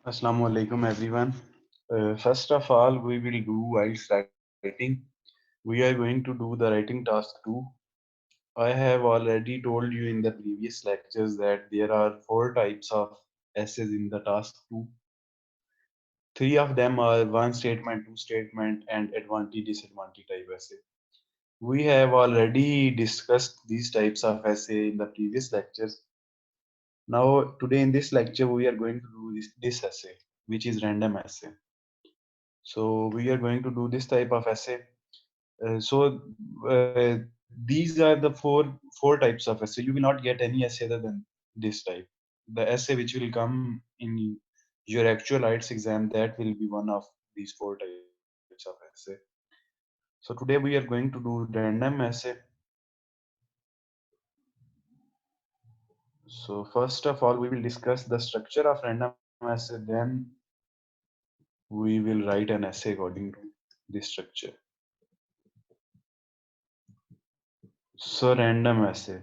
Assalamu alaikum everyone. First of all, we will do IELTS writing. We are going to do the writing task 2. I have already told you in the previous lectures that there are four types of essays in the task 2. Three of them are one statement, two statement, and advantage disadvantage type essay. We have already discussed these types of essay in the previous lectures. Now, today in this lecture, we are going to do this essay, which is random essay. So we are going to do this type of essay. So these are the four types of essay. You will not get any essay other than this type. The essay which will come in your actual IELTS exam, that will be one of these four types of essay. So today we are going to do random essay. So first of all, we will discuss the structure of random essay. Then we will write an essay according to this structure. So random essay.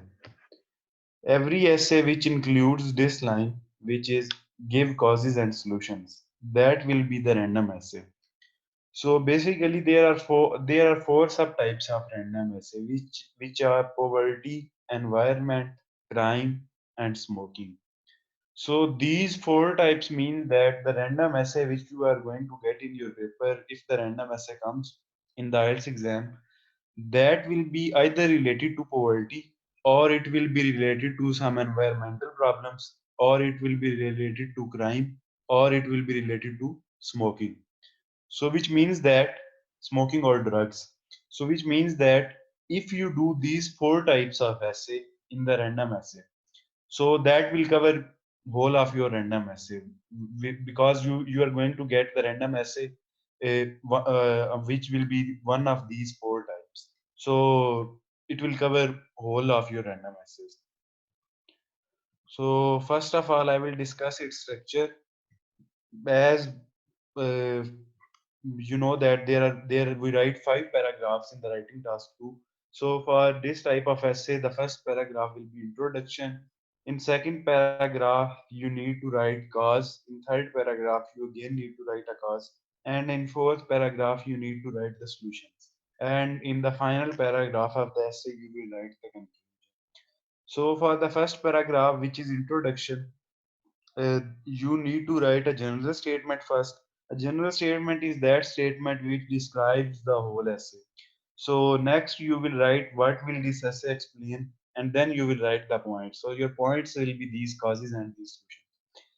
Every essay which includes this line, which is give causes and solutions, that will be the random essay. So basically, there are four subtypes of random essay, which are poverty, environment, crime, and smoking. So these four types mean that the random essay which you are going to get in your paper, if the random essay comes in the IELTS exam, that will be either related to poverty, or it will be related to some environmental problems, or it will be related to crime, or it will be related to smoking. So which means that smoking or drugs. So which means that if you do these four types of essay in the random essay, so that will cover whole of your random essay. Because you are going to get the random essay, which will be one of these four types. So it will cover whole of your random essays. So first of all, I will discuss its structure. As uh, you know that there we write five paragraphs in the writing task 2. So for this type of essay, the first paragraph will be introduction. In second paragraph, you need to write cause. In third paragraph, you again need to write a cause, and in fourth paragraph, you need to write the solutions, and in the final paragraph of the essay, you will write the conclusion. So for the first paragraph, which is introduction, you need to write a general statement first. A general statement is that statement which describes the whole essay. So next you will write what will this essay explain, and then you will write the points. So your points will be these causes and these solutions.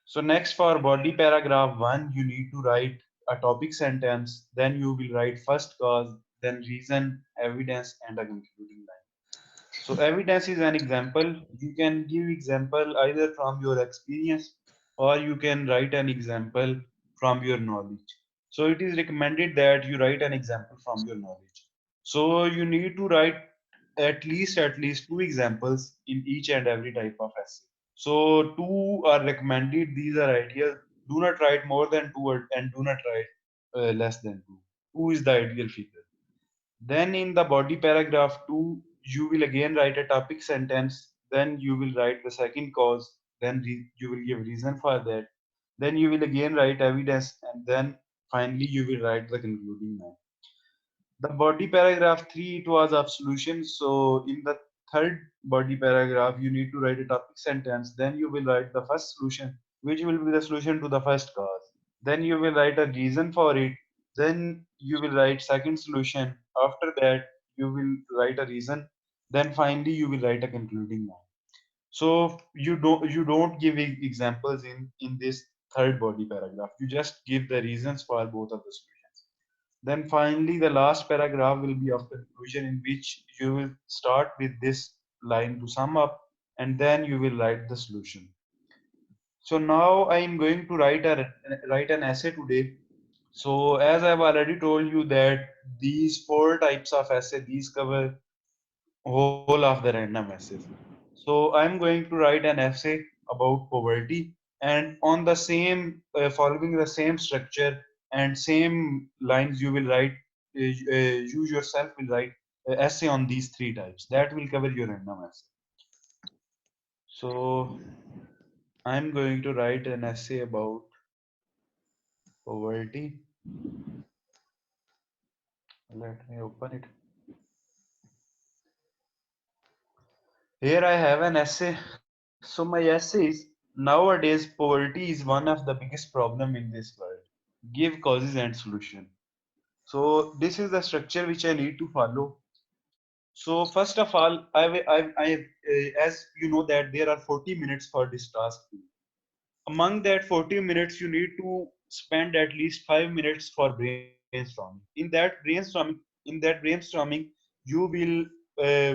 So next for body paragraph 1, you need to write a topic sentence. Then you will write first cause, then reason, evidence, and a concluding line. So evidence is an example. You can give example either from your experience, or you can write an example from your knowledge. So it is recommended that you write an example from your knowledge. So you need to write at least two examples in each and every type of essay. So two are recommended. These are ideal. Do not write more than two, and do not write less than two. Two is the ideal figure. Then in the body paragraph 2, you will again write a topic sentence. Then you will write the second cause. Then you will give reason for that. Then you will again write evidence, and then finally you will write the concluding line. The body paragraph 3, it was of solution. So in the third body paragraph, you need to write a topic sentence. Then you will write the first solution, which will be the solution to the first cause. Then you will write a reason for it. Then you will write second solution. After that, you will write a reason. Then finally you will write a concluding line. So you don't give examples in this third body paragraph. You just give the reasons for both of the solutions. Then finally, the last paragraph will be of conclusion, in which you will start with this line to sum up, and then you will write the solution. So now I am going to write an essay today. So as I've already told you that these four types of essay, these cover whole of the random essays. So I'm going to write an essay about poverty, and on the same following the same structure and same lines, you will write you yourself will write essay on these three types. That will cover your random essay. So I'm going to write an essay about poverty. Let me open it. Here I have an essay. So my essay is nowadays poverty is one of the biggest problem in this world. Give causes and solution. So this is the structure which I need to follow. So first of all, as you know that there are 40 minutes for this task. Among that 40 minutes, you need to spend at least 5 minutes for brainstorming. In that brainstorming, you will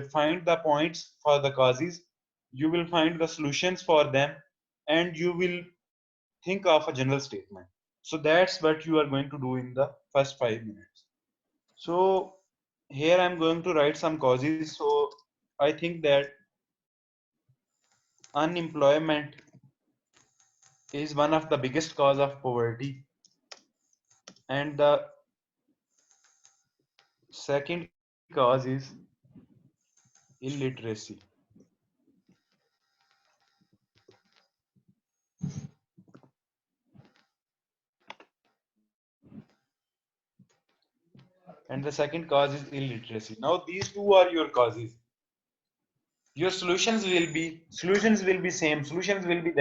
find the points for the causes. You will find the solutions for them, and you will think of a general statement. So that's what you are going to do in the first 5 minutes. So here I'm going to write some causes. So I think that unemployment is one of the biggest cause of poverty, and the second cause is illiteracy. And the second cause is illiteracy. Now these two are your causes. Your solutions will be same. Solutions will be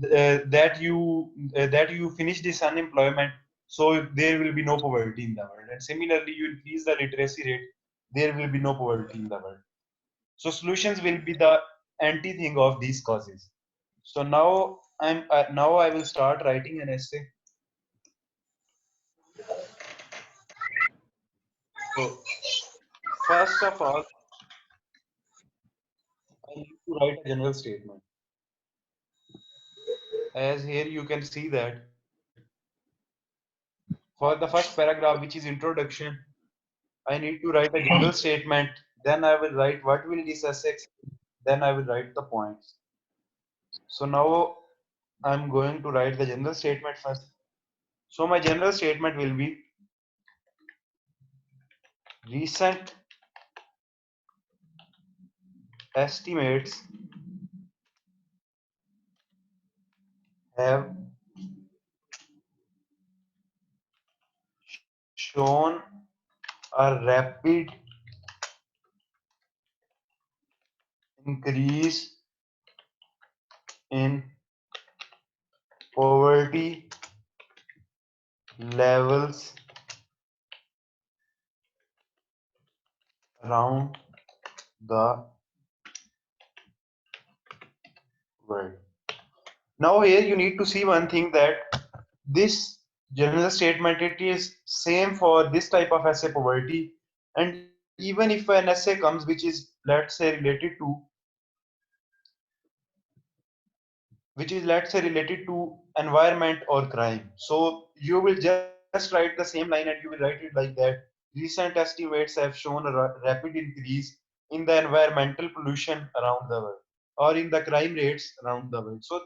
that you finish this unemployment, so there will be no poverty in the world. And similarly, you increase the literacy rate, there will be no poverty in the world. So solutions will be the anti thing of these causes. So now I will start writing an essay. So first of all, I need to write a general statement. As here you can see that for the first paragraph, which is introduction, I need to write a general statement. Then I will write what will this essay explain. Then I will write the points. So now I'm going to write the general statement first. So my general statement will be recent estimates have shown a rapid increase in poverty levels around the world. Now here you need to see one thing, that this general statement, it is same for this type of essay poverty, and even if an essay comes which is, let's say, related to environment or crime, so you will just write the same line and you will write it like that. Recent estimates have shown a rapid increase in the environmental pollution around the world, or in the crime rates around the world. So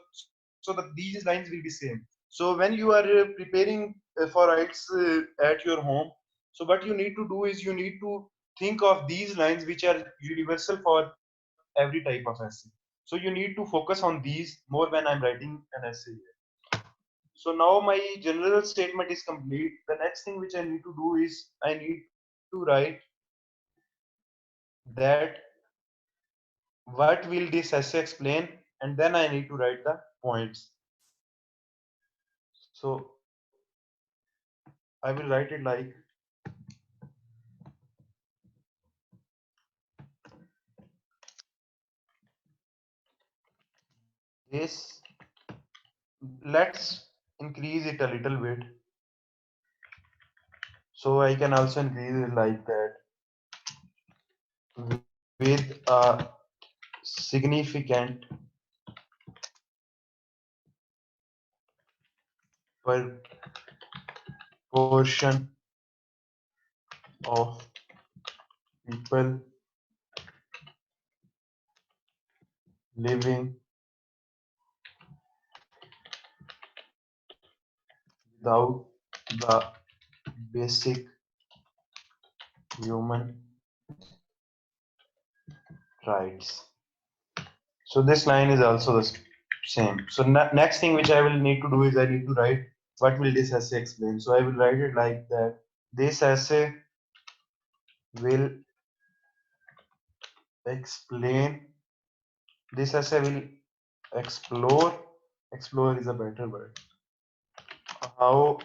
these lines will be same. So when you are preparing for IELTS at your home, so what you need to do is you need to think of these lines which are universal for every type of essay. So you need to focus on these more when I'm writing an essay here. So now my general statement is complete. The next thing which I need to do is I need to write that what will this essay explain, and then I need to write the points. So I will write it like this. Let's increase it a little bit. So I can also increase it like that, with a significant portion of people living without the basic human rights. So this line is also the same. same. So next thing which I will need to do is I need to write what will this essay explain. So I will write it like that. This essay will explain. This essay will explore. Explore is a better word. How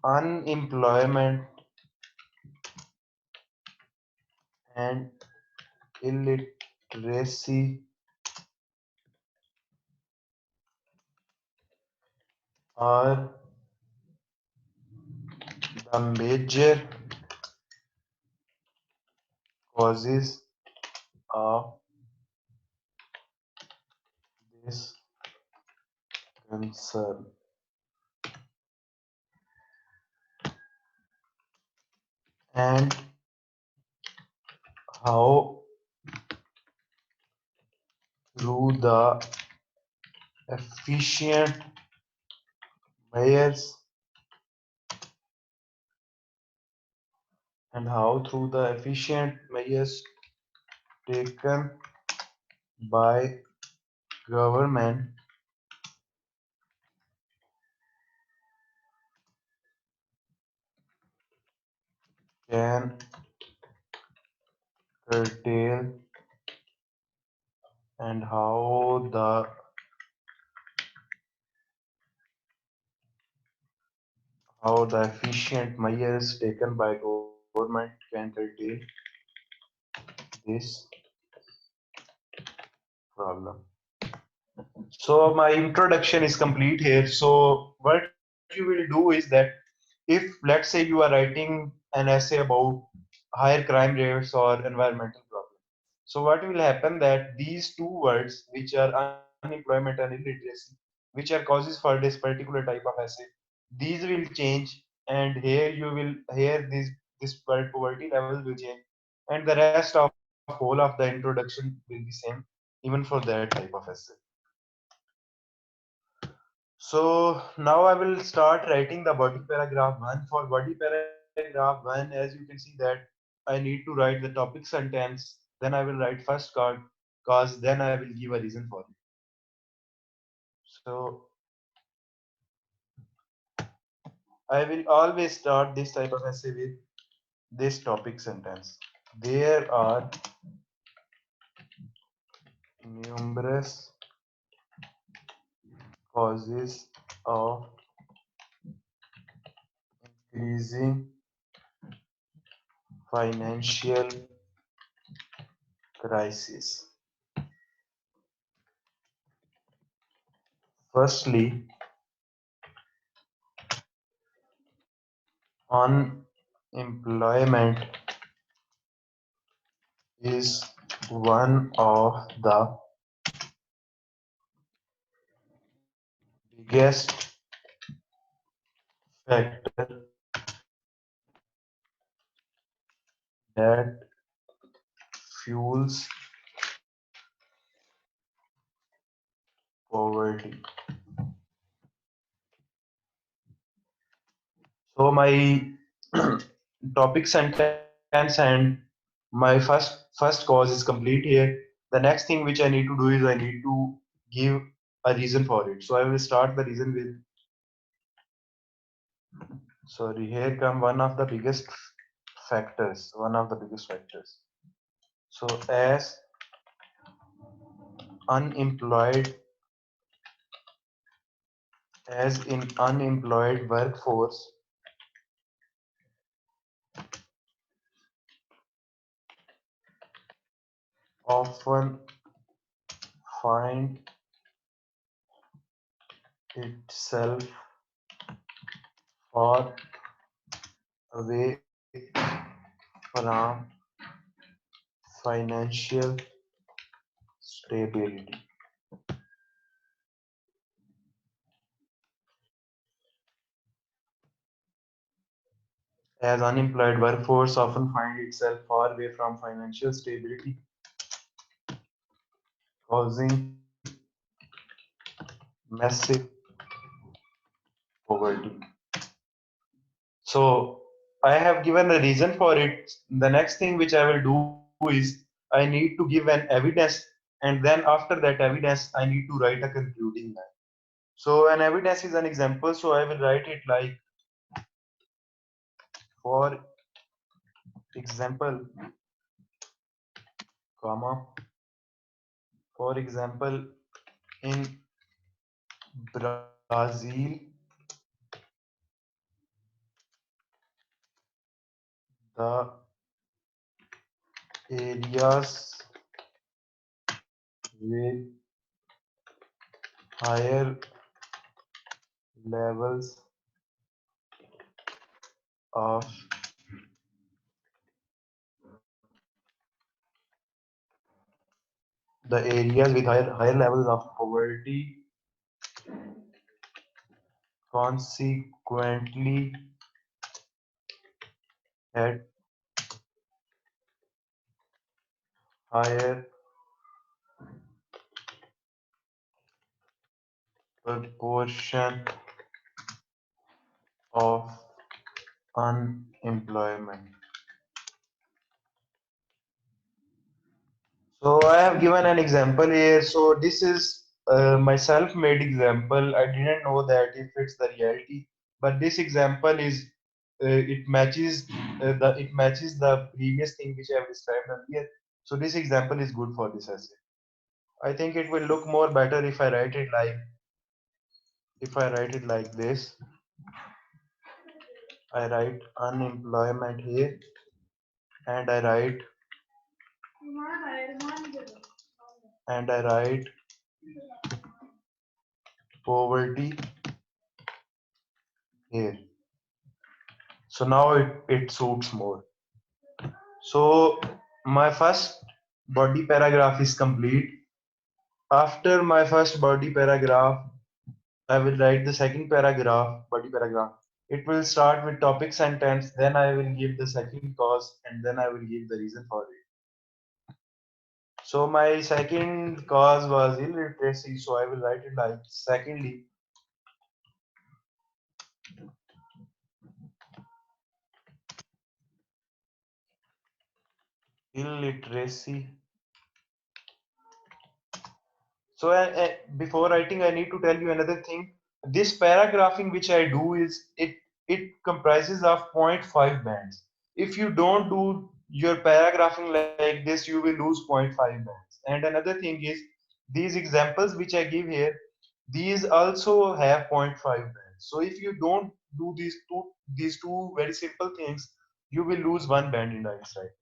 unemployment and illiteracy are the major causes of this concern, and how through the efficient measures and how through the efficient measures taken by government can curtail, and how the efficient measures taken by government can curtail this problem. So my introduction is complete here. So what you will do is that if let's say you are writing an essay about higher crime rates or environmental problems, so what will happen that these two words, which are unemployment and illiteracy, which are causes for this particular type of essay, these will change, and here you will here this poverty level will change, and the rest of whole of the introduction will be same even for that type of essay. So now I will start writing the body paragraph one. For body paragraph one, as you can see that I need to write the topic sentence, then I will write first cause, then I will give a reason for it. So I will always start this type of essay with this topic sentence. There are numerous causes of increasing financial crisis. Firstly, unemployment is one of the biggest factor that fuels poverty. So my topic sentence and my first cause is complete here. The next thing which I need to do is I need to give a reason for it. So I will start the reason with, sorry, here come one of the biggest factors, one of the biggest factors. So unemployed as in unemployed workforce often find itself far away from financial stability. As unemployed workforce often find itself far away from financial stability, causing massive poverty. So I have given a reason for it. The next thing which I will do is I need to give an evidence, and then after that evidence I need to write a concluding line. So an evidence is an example, so I will write it like, for example, comma, for example, in Brazil, the areas with higher levels of the areas with higher levels of poverty consequently had higher proportion of unemployment. So I have given an example here. So this is my self-made example. I didn't know that if it's the reality, but this example is it matches the previous thing which I have described earlier. So this example is good for this essay. I think it will look more better if I write it like this. I write unemployment here, and I write poverty here. So now it suits more. So my first body paragraph is complete. After my first body paragraph, I will write the second paragraph, body paragraph. It will start with topic sentence, then I will give the second cause, and then I will give the reason for it. So my second cause was illiteracy, so I will write it like, secondly, illiteracy. So before writing, I need to tell you another thing. This paragraphing which I do is it comprises of point 0.5 bands. If you don't do your paragraphing like this, you will lose point 0.5 bands. And another thing is, these examples which I give here, these also have point 0.5 bands. So if you don't do these two very simple things, you will lose one band in the inside.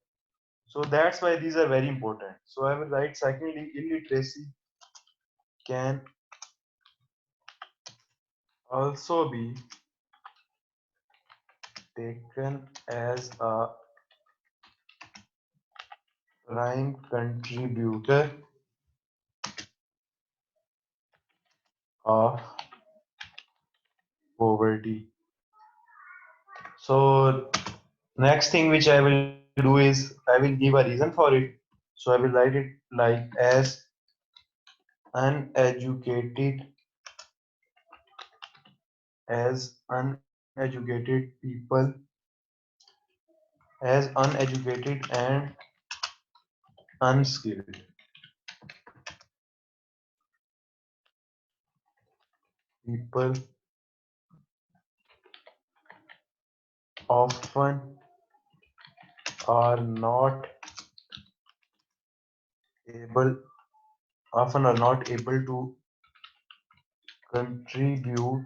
So that's why these are very important. So I will write, secondly, illiteracy can also be taken as a prime contributor of poverty. So next thing which I will do is I will give a reason for it. So I will write it like, uneducated uneducated people, as uneducated and unskilled people often are not able are not able to contribute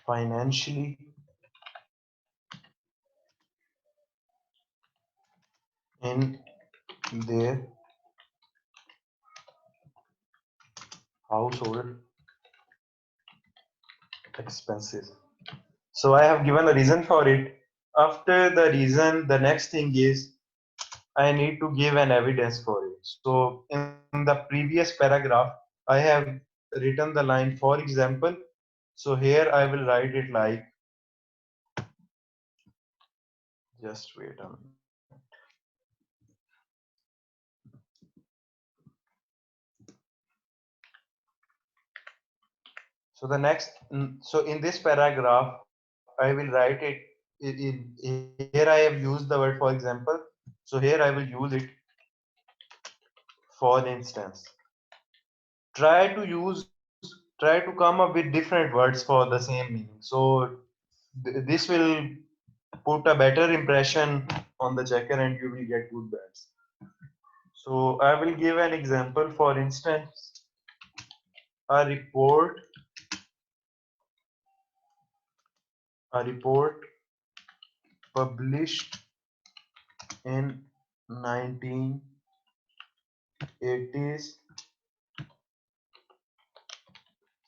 financially in their household expenses. So I have given a reason for it. After the reason, the next thing is I need to give an evidence for it. So in the previous paragraph, I have written the line, for example. So here I will write it like, just wait a minute. So the next, so in this paragraph, I will write it here I have used the word for example. So here I will use it. For instance, try to come up with different words for the same meaning. So this will put a better impression on the checker and you will get good bands. So I will give an example. For instance, a report a report published in 1980s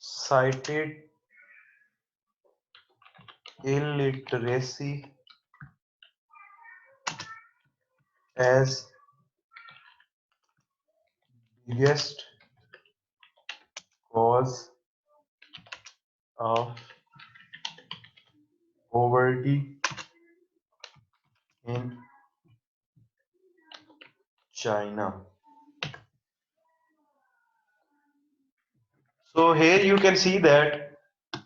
cited illiteracy as biggest cause of poverty in China. So here you can see that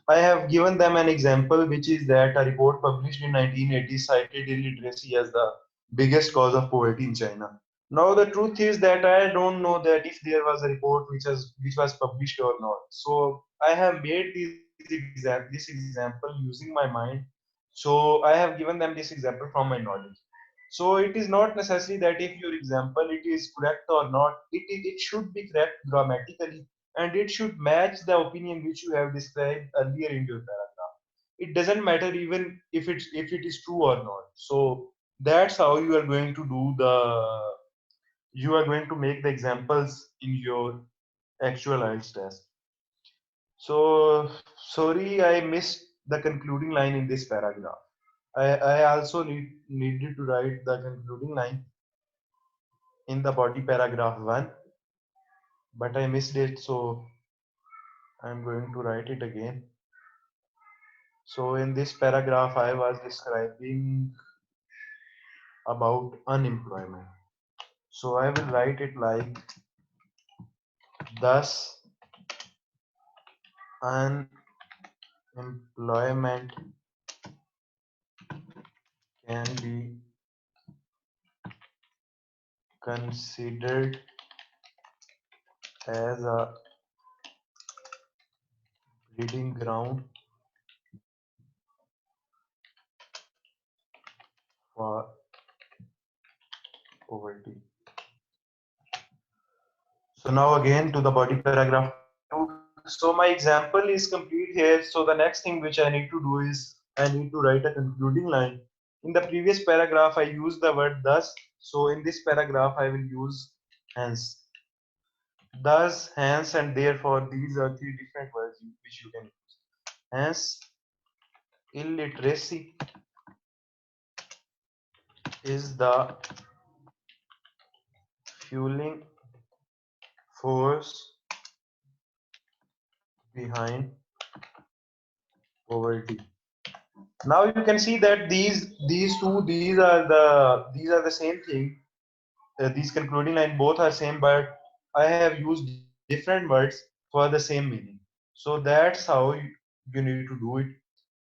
I have given them an example, which is that a report published in 1980 cited illiteracy as the biggest cause of poverty in China. Now the truth is that I don't know that if there was a report which was published or not. So I have made this example using my mind. So I have given them this example from my knowledge. So it is not necessary that if your example it is correct or not. It should be correct grammatically and it should match the opinion which you have described earlier in your paragraph. It doesn't matter even if it is true or not. So that's how you are going to make the examples in your actual IELTS test. So sorry I missed the concluding line in this paragraph. I also needed to write the concluding line in the body paragraph 1, but I missed it, so I'm going to write it again. So in this paragraph I was describing about unemployment. So I will write it like, thus unemployment can be considered as a breeding ground for poverty. So now again to the body paragraph 2. So my example is complete here. So the next thing which I need to do is I need to write a concluding line. In the previous paragraph I used the word thus. So in this paragraph I will use hence. Thus, hence, and therefore. These are three different words which you can use. Hence, illiteracy is the fueling force behind poverty. Now you can see that these are the same thing. These concluding line both are same, but I have used different words for the same meaning. So that's how you need to do it.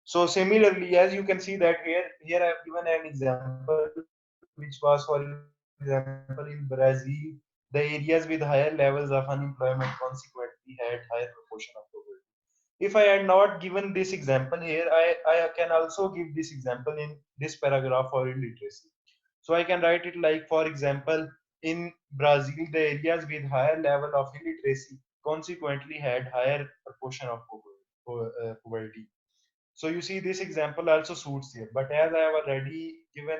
So similarly, as you can see that here I have given an example which was, for example, in Brazil, the areas with higher levels of unemployment consequently had higher proportion of poverty. If I had not given this example here, I can also give this example in this paragraph for illiteracy. So I can write it like, for example, in Brazil, the areas with higher level of illiteracy consequently had higher proportion of poverty. So you see this example also suits here, but as I have already given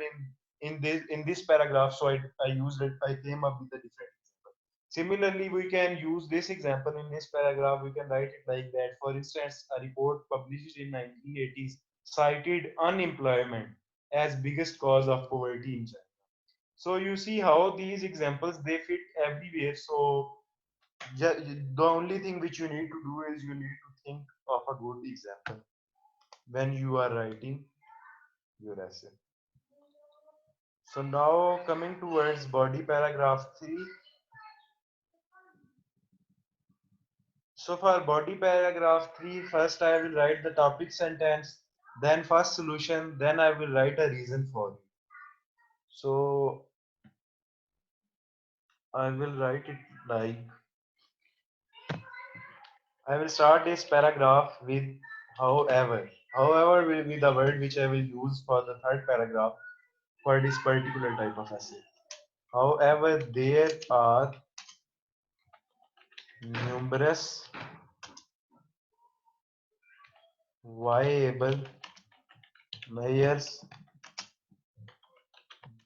in this paragraph, so I used it. I came up with a different example. Similarly, we can use this example in this paragraph. We can write it like that. For instance, a report published in 1980s cited unemployment as biggest cause of poverty in China. So you see how these examples they fit everywhere. So the only thing which you need to do is you need to think of a good example when you are writing your essay. So now coming towards body paragraph 3. So for body paragraph 3, first I will write the topic sentence, then first solution, then I will write a reason for it. So I will write it like I will start this paragraph with however. However will be the word which I will use for the third paragraph for this particular type of essay. However, there are numerous viable measures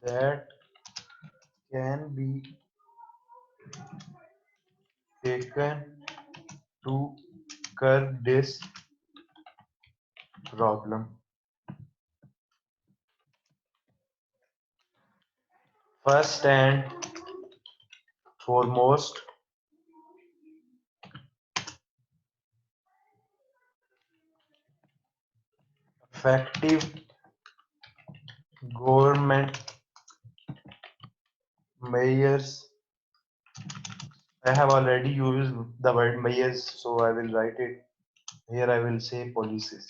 that can be taken to curb this problem. First and foremost, effective government measures. I have already used the word measures, so I will write it here. I will say policies.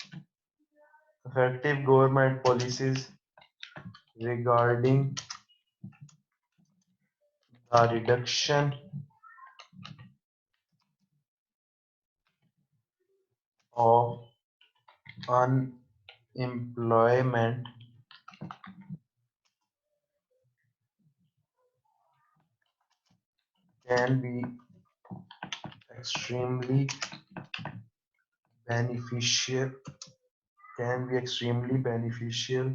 Effective government policies regarding the reduction of unemployment can be extremely beneficial can be extremely beneficial.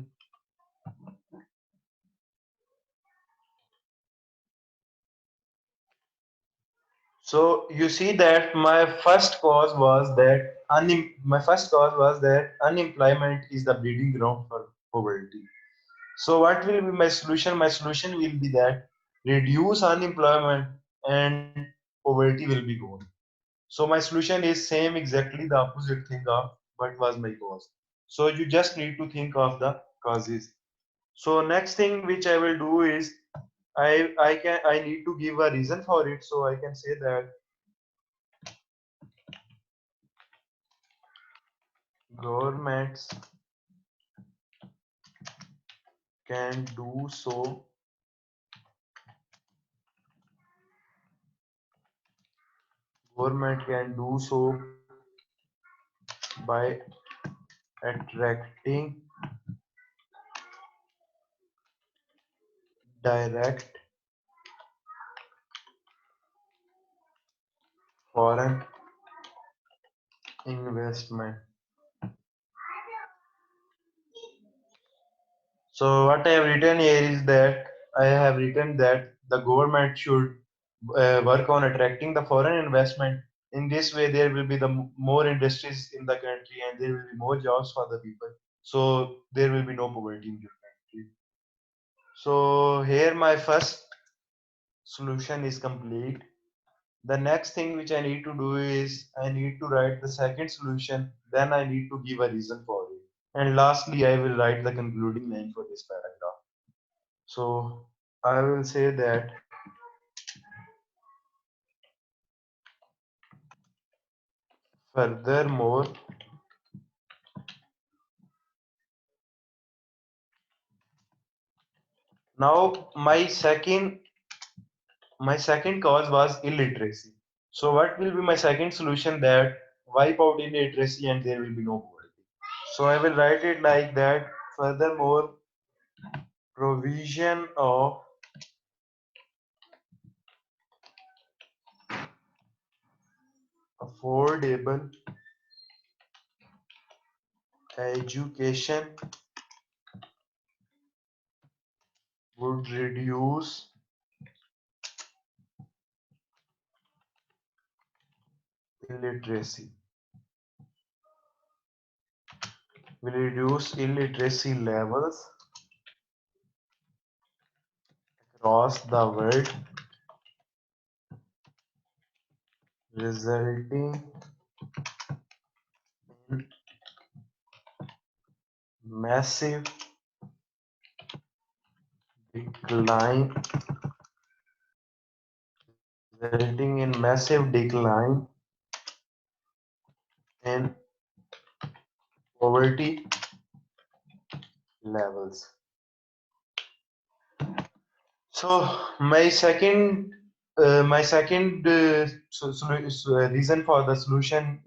So you see that my first cause was that unemployment is the breeding ground for poverty. So what will be my solution? My solution will be that reduce unemployment and poverty will be gone. So my solution is same exactly the opposite thing of what was my cause. So you just need to think of the causes. So next thing which I will do is I need to give a reason for it. So I can say that governments can do so government can do so by attracting direct foreign investment. So what I have written here is that I have written that the government should work on attracting the foreign investment. In this way, there will be more industries in the country, and there will be more jobs for the people. So there will be no poverty in the country. So here my first solution is complete. The next thing which I need to do is I need to write the second solution. Then I need to give a reason for it. And lastly, I will write the concluding line for this paragraph. So I will say that furthermore, now my second cause was illiteracy. So what will be my second solution that wipe out illiteracy and there will be no poverty. So I will write it like that. Furthermore, provision of affordable education would reduce illiteracy. Will reduce illiteracy levels across the world, resulting in massive decline, resulting in massive decline in poverty levels. So my second My second reason for the solution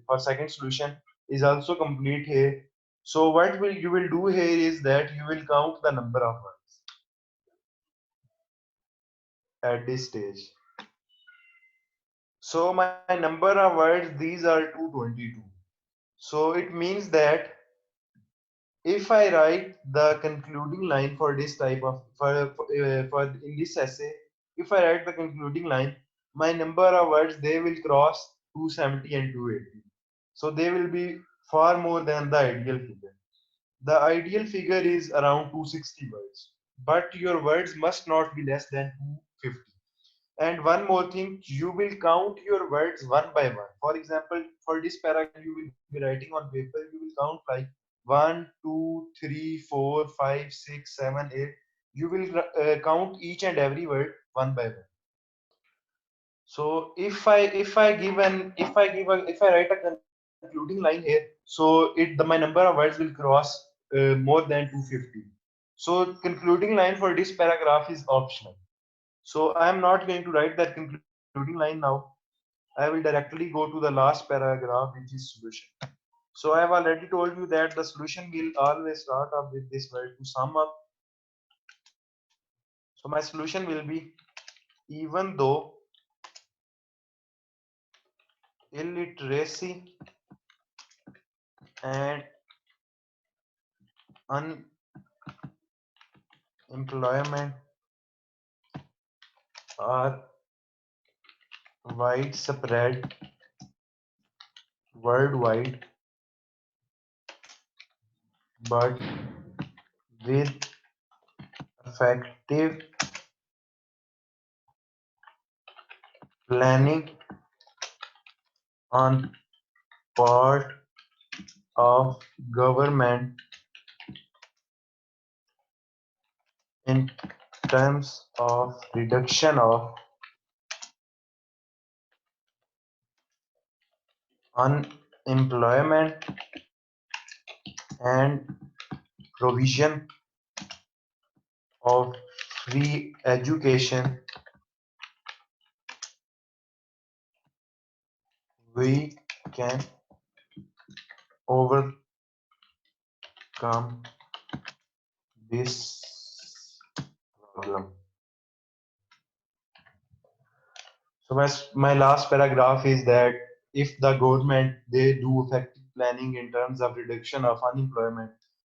for second solution is also complete here. So what will you will do here is that you will count the number of words at this stage. So my number of words, these are 222. So it means that if I write the concluding line for this type of for in this essay, if I write the concluding line, my number of words they will cross 270 and 280. So they will be far more than the ideal figure. The ideal figure is around 260 words, but your words must not be less than 250. And one more thing, you will count your words one by one. For example, for this paragraph you will be writing on paper, you will count like 1, 2, 3, 4, 5, 6, 7, 8. You will count each and every word one by one. So if I write a concluding line here, so it the my number of words will cross more than 250. So concluding line for this paragraph is optional. So I am not going to write that concluding line now. I will directly go to the last paragraph, which is solution. So I have already told you that the solution will always start up with this word to sum up. So my solution will be, even though illiteracy and unemployment are widespread worldwide, but with effective planning on part of government in terms of reduction of unemployment and provision of free education, we can overcome this problem. So my last paragraph is that if the government they do effective planning in terms of reduction of unemployment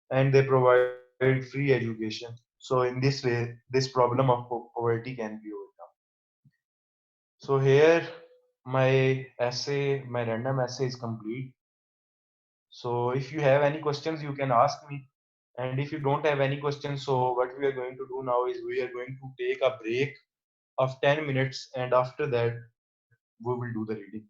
and they provide free education, so in this way this problem of poverty can be overcome. So here my random essay is complete. So if you have any questions, you can ask me. And if you don't have any questions, so what we are going to do now is we are going to take a break of 10 minutes, and after that we will do the reading.